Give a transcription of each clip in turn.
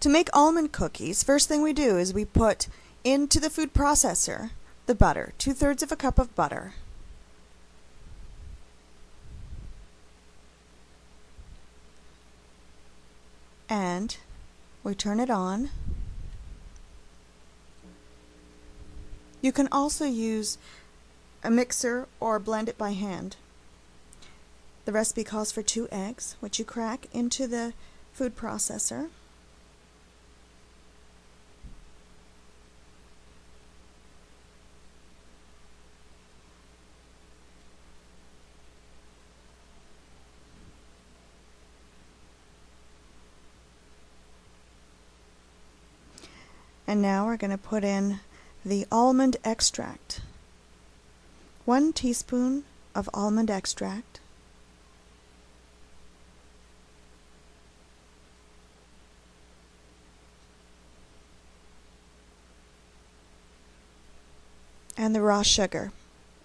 To make almond cookies, first thing we do is we put into the food processor the butter, 2/3 of a cup of butter. And we turn it on. You can also use a mixer or blend it by hand. The recipe calls for 2 eggs, which you crack into the food processor. And now we're going to put in the almond extract. 1 teaspoon of almond extract. And the raw sugar,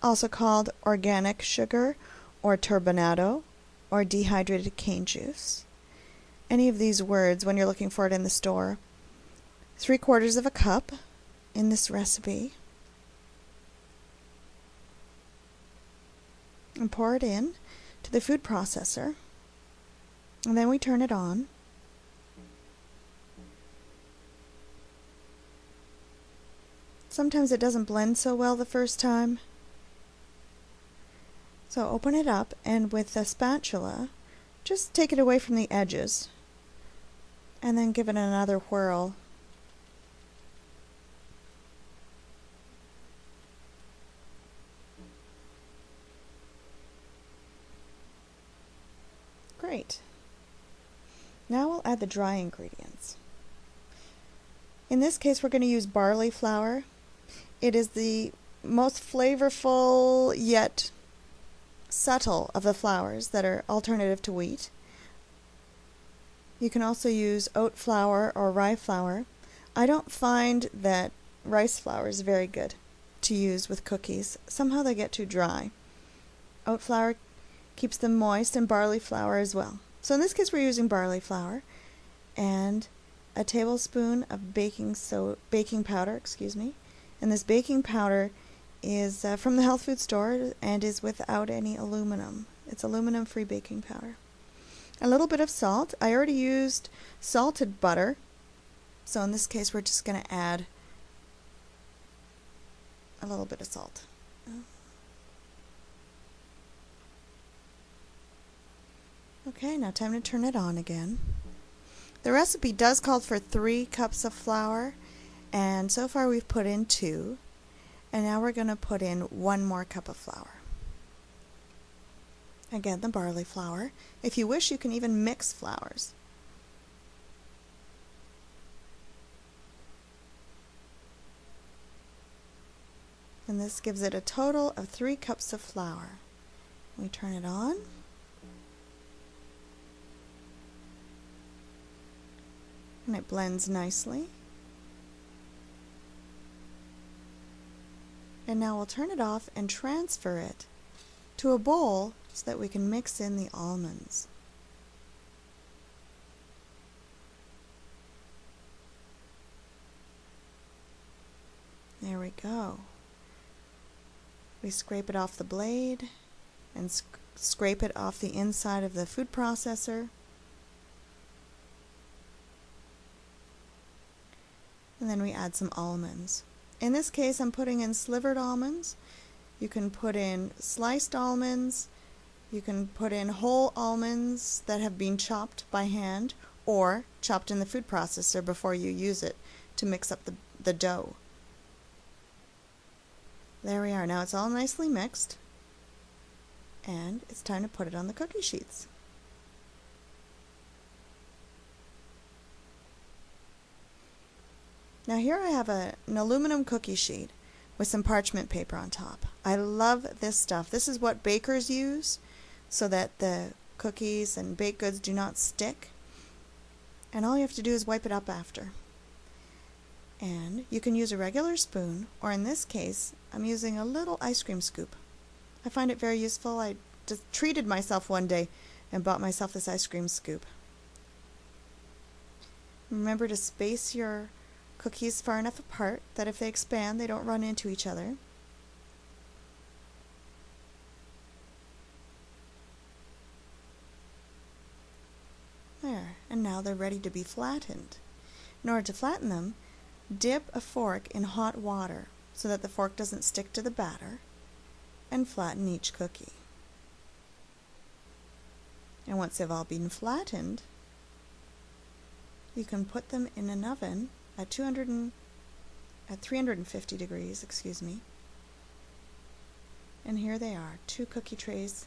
also called organic sugar or turbinado or dehydrated cane juice. Any of these words when you're looking for it in the store. 3/4 of a cup in this recipe. And pour it in to the food processor. And then we turn it on. Sometimes it doesn't blend so well the first time. So open it up and with a spatula, just take it away from the edges. And then give it another whirl. Great. Now we'll add the dry ingredients. In this case, we're going to use barley flour. It is the most flavorful yet subtle of the flours that are alternative to wheat. You can also use oat flour or rye flour. I don't find that rice flour is very good to use with cookies. Somehow they get too dry. Oat flour keeps them moist, and barley flour as well. So in this case we're using barley flour and a tablespoon of baking powder, and this baking powder is from the health food store and is without any aluminum. It's aluminum-free baking powder. A little bit of salt. I already used salted butter, so in this case we're just going to add a little bit of salt. Okay, now time to turn it on again. The recipe does call for 3 cups of flour, and so far we've put in 2, and now we're going to put in 1 more cup of flour. Again, the barley flour. If you wish, you can even mix flours. And this gives it a total of 3 cups of flour. We turn it on. And it blends nicely. And now we'll turn it off and transfer it to a bowl so that we can mix in the almonds. There we go. We scrape it off the blade and scrape it off the inside of the food processor. And then we add some almonds. In this case, I'm putting in slivered almonds. You can put in sliced almonds. You can put in whole almonds that have been chopped by hand or chopped in the food processor before you use it to mix up the dough. There we are. Now it's all nicely mixed. And it's time to put it on the cookie sheets. Now here I have an aluminum cookie sheet with some parchment paper on top. I love this stuff. This is what bakers use so that the cookies and baked goods do not stick. And all you have to do is wipe it up after. And you can use a regular spoon, or in this case, I'm using a little ice cream scoop. I find it very useful. I just treated myself one day and bought myself this ice cream scoop. Remember to space your cookies far enough apart that if they expand, they don't run into each other. There, and now they're ready to be flattened. In order to flatten them, dip a fork in hot water so that the fork doesn't stick to the batter, and flatten each cookie. And once they've all been flattened, you can put them in an oven at 350 degrees, and here they are, 2 cookie trays.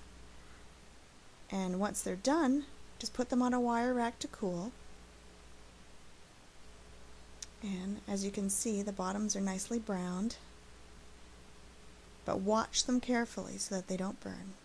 And once they're done, just put them on a wire rack to cool. And as you can see, the bottoms are nicely browned, but watch them carefully so that they don't burn.